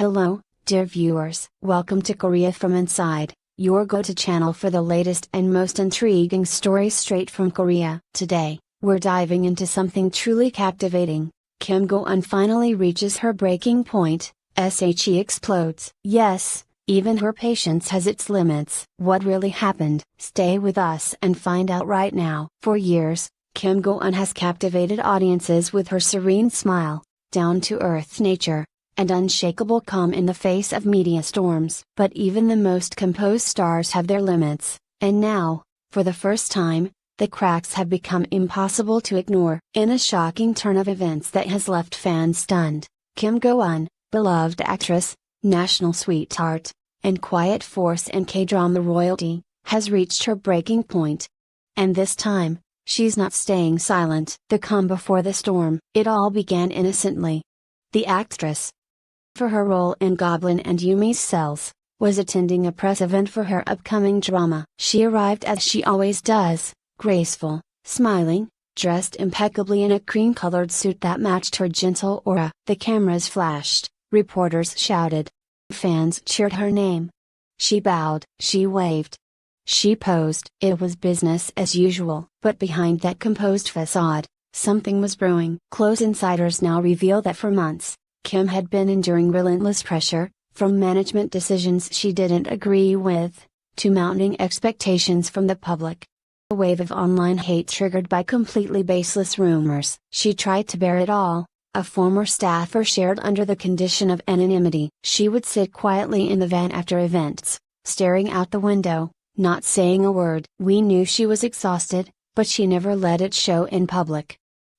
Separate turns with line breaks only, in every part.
Hello, dear viewers. Welcome to Korea from Inside, your go-to channel for the latest and most intriguing stories straight from Korea. Today, we're diving into something truly captivating. Kim Go Eun finally reaches her breaking point, she explodes. Yes, even her patience has its limits. What really happened? Stay with us and find out right now. For years, Kim Go Eun has captivated audiences with her serene smile, down-to-earth nature, and unshakable calm in the face of media storms. But even the most composed stars have their limits, and now, for the first time, the cracks have become impossible to ignore. In a shocking turn of events that has left fans stunned, Kim Go Eun, beloved actress, national sweetheart, and quiet force in K-drama royalty, has reached her breaking point. And this time, she's not staying silent. The calm before the storm. It all began innocently. The actress, for her role in Goblin and Yumi's Cells, was attending a press event for her upcoming drama. She arrived as she always does, graceful, smiling, dressed impeccably in a cream-colored suit that matched her gentle aura. The cameras flashed, reporters shouted. Fans cheered her name. She bowed, she waved, she posed. It was business as usual. But behind that composed facade, something was brewing. Close insiders now reveal that for months, Kim had been enduring relentless pressure, from management decisions she didn't agree with, to mounting expectations from the public. A wave of online hate triggered by completely baseless rumors. She tried to bear it all, a former staffer shared under the condition of anonymity. She would sit quietly in the van after events, staring out the window, not saying a word. We knew she was exhausted, but she never let it show in public.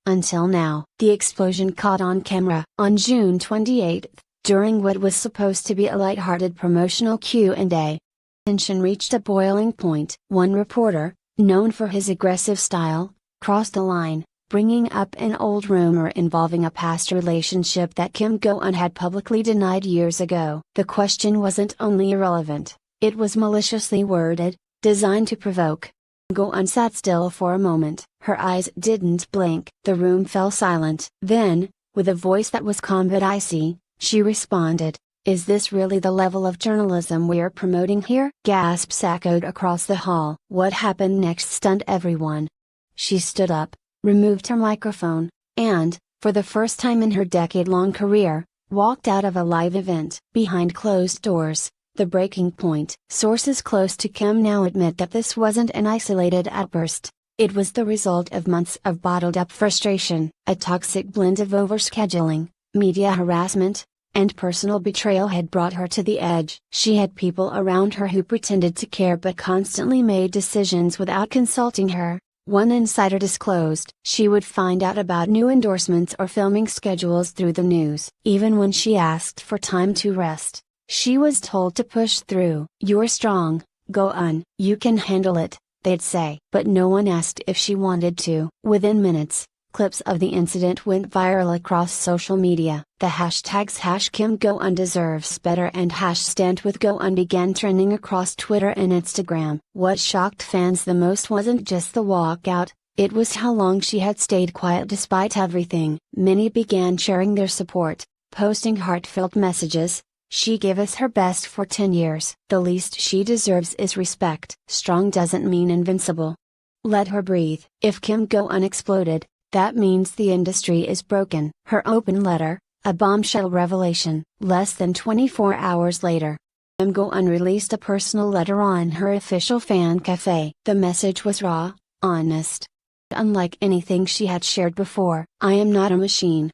Until now. The explosion caught on camera. On June 28, during what was supposed to be a light-hearted promotional Q&A, tension reached a boiling point. One reporter, known for his aggressive style, crossed the line, bringing up an old rumor involving a past relationship that Kim Go Eun had publicly denied years ago. The question wasn't only irrelevant, it was maliciously worded, designed to provoke. Go Eun sat still for a moment. Her eyes didn't blink. The room fell silent. Then, with a voice that was calm but icy, she responded, "Is this really the level of journalism we're promoting here?" Gasps echoed across the hall. What happened next stunned everyone. She stood up, removed her microphone, and, for the first time in her decade-long career, walked out of a live event. Behind closed doors, the breaking point. Sources close to Kim now admit that this wasn't an isolated outburst. It was the result of months of bottled-up frustration. A toxic blend of overscheduling, media harassment, and personal betrayal had brought her to the edge. She had people around her who pretended to care but constantly made decisions without consulting her. One insider disclosed she would find out about new endorsements or filming schedules through the news. Even when she asked for time to rest, she was told to push through. "You're strong, Go Eun. You can handle it," they'd say. But no one asked if she wanted to. Within minutes, clips of the incident went viral across social media. The hashtags #KimGoEunDeservesBetter and #StandWithGoEun began trending across Twitter and Instagram. What shocked fans the most wasn't just the walkout, it was how long she had stayed quiet despite everything. Many began sharing their support, posting heartfelt messages. "She gave us her best for 10 years. The least she deserves is respect." Strong doesn't mean invincible. Let her breathe. If Kim Go Eun exploded, that means the industry is broken. Her open letter, a bombshell revelation. Less than 24 hours later, Kim Go Eun released a personal letter on her official fan cafe. The message was raw, honest. Unlike anything she had shared before. "I am not a machine.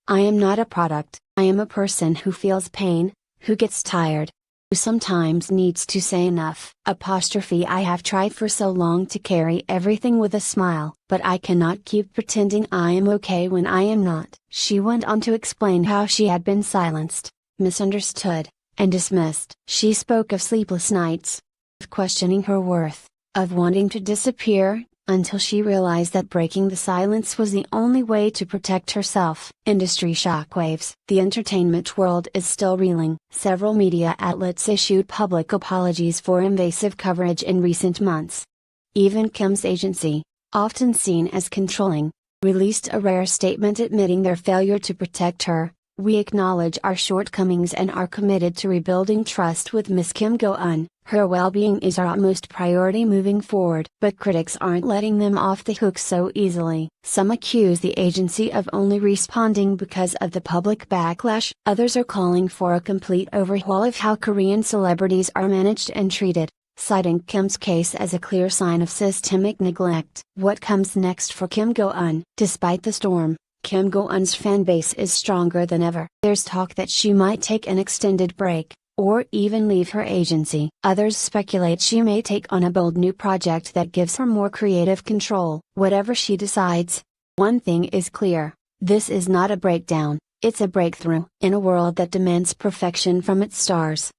I am not a product. I am a person who feels pain, who gets tired, who sometimes needs to say enough. I have tried for so long to carry everything with a smile, but I cannot keep pretending I am okay when I am not." She went on to explain how she had been silenced, misunderstood, and dismissed. She spoke of sleepless nights, of questioning her worth, of wanting to disappear, until she realized that breaking the silence was the only way to protect herself. Industry shockwaves. The entertainment world is still reeling. Several media outlets issued public apologies for invasive coverage in recent months. Even Kim's agency, often seen as controlling, released a rare statement admitting their failure to protect her, We acknowledge our shortcomings and are committed to rebuilding trust with Miss Kim Go Eun. Her well-being is our utmost priority moving forward. But critics aren't letting them off the hook so easily. Some accuse the agency of only responding because of the public backlash. Others are calling for a complete overhaul of how Korean celebrities are managed and treated, citing Kim's case as a clear sign of systemic neglect. What comes next for Kim Go Eun? Despite the storm, Kim Go Eun's fanbase is stronger than ever. There's talk that she might take an extended break, or even leave her agency. Others speculate she may take on a bold new project that gives her more creative control. Whatever she decides, one thing is clear: this is not a breakdown, it's a breakthrough. In a world that demands perfection from its stars,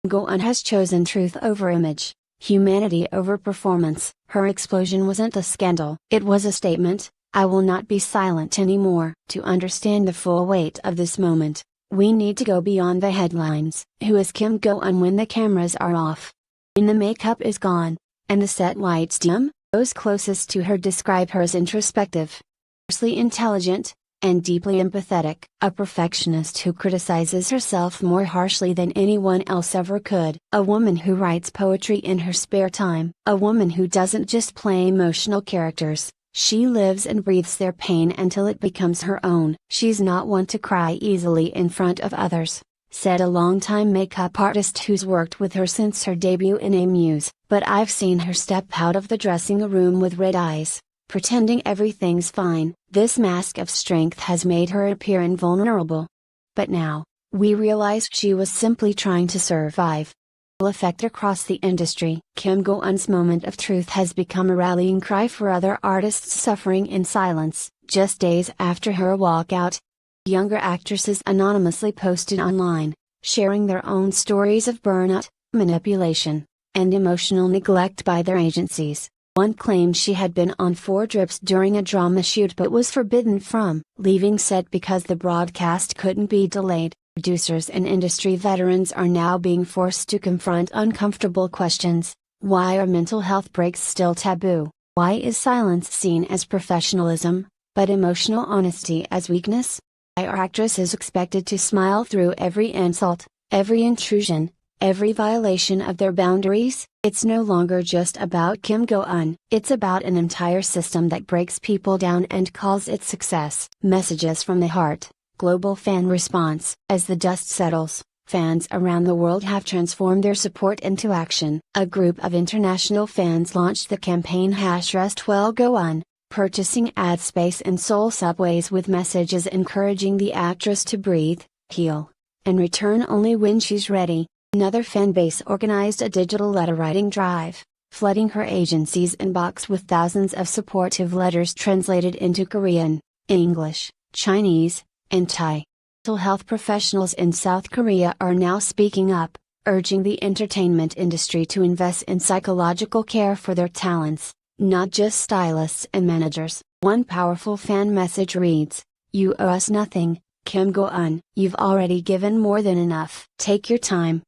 Go Eun has chosen truth over image, humanity over performance. Her explosion wasn't a scandal, it was a statement: I will not be silent anymore. To understand the full weight of this moment, we need to go beyond the headlines. Who is Kim Go Eun when the cameras are off, and the makeup is gone, and the set lights dim? Those closest to her describe her as introspective, fiercely intelligent, and deeply empathetic. A perfectionist who criticizes herself more harshly than anyone else ever could. A woman who writes poetry in her spare time. A woman who doesn't just play emotional characters, she lives and breathes their pain until it becomes her own. She's not one to cry easily in front of others, said a longtime makeup artist who's worked with her since her debut in A Muse. But I've seen her step out of the dressing room with red eyes, pretending everything's fine. This mask of strength has made her appear invulnerable. But now, we realize she was simply trying to survive. Effect across the industry. Kim Go Eun's moment of truth has become a rallying cry for other artists suffering in silence. Just days after her walkout, younger actresses anonymously posted online, sharing their own stories of burnout, manipulation, and emotional neglect by their agencies. One claimed she had been on 4 trips during a drama shoot but was forbidden from leaving set because the broadcast couldn't be delayed. Producers and industry veterans are now being forced to confront uncomfortable questions. Why are mental health breaks still taboo? Why is silence seen as professionalism, but emotional honesty as weakness? Why are actresses expected to smile through every insult, every intrusion, every violation of their boundaries? It's no longer just about Kim Go Eun. It's about an entire system that breaks people down and calls it success. Messages from the heart. Global fan response. As the dust settles, fans around the world have transformed their support into action. A group of international fans launched the campaign #RestWellGoEun, purchasing ad space in Seoul subways with messages encouraging the actress to breathe, heal, and return only when she's ready. Another fan base organized a digital letter-writing drive, flooding her agency's inbox with thousands of supportive letters translated into Korean, English, Chinese, and Thai. Mental health professionals in South Korea are now speaking up, urging the entertainment industry to invest in psychological care for their talents, not just stylists and managers. One powerful fan message reads, "You owe us nothing, Kim Go Eun. You've already given more than enough. Take your time.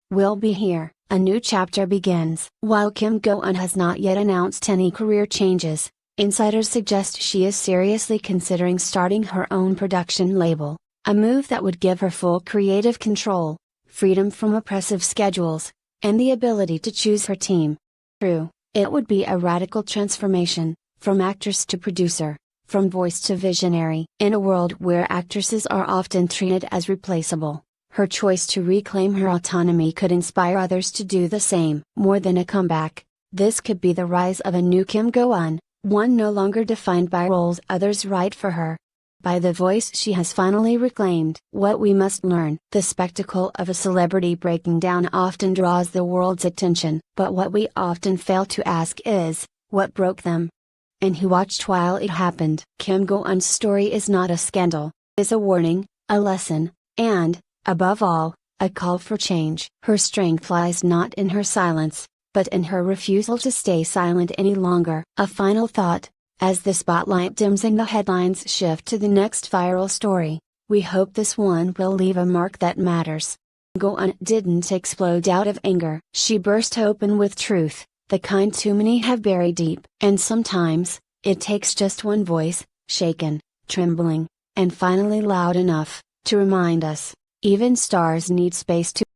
We'll be here." A new chapter begins. While Kim Go Eun has not yet announced any career changes, insiders suggest she is seriously considering starting her own production label, a move that would give her full creative control, freedom from oppressive schedules, and the ability to choose her team. True, it would be a radical transformation, from actress to producer, from voice to visionary. In a world where actresses are often treated as replaceable, her choice to reclaim her autonomy could inspire others to do the same. More than a comeback, this could be the rise of a new Kim Go Eun. One no longer defined by roles others write for her, by the voice she has finally reclaimed. What we must learn: the spectacle of a celebrity breaking down often draws the world's attention, but what we often fail to ask is, what broke them? And who watched while it happened? Kim Go Eun's story is not a scandal, it's a warning, a lesson, and, above all, a call for change. Her strength lies not in her silence, but in her refusal to stay silent any longer. A final thought: as the spotlight dims and the headlines shift to the next viral story, we hope this one will leave a mark that matters. Go Eun didn't explode out of anger. She burst open with truth, the kind too many have buried deep. And sometimes, it takes just one voice, shaken, trembling, and finally loud enough, to remind us, even stars need space to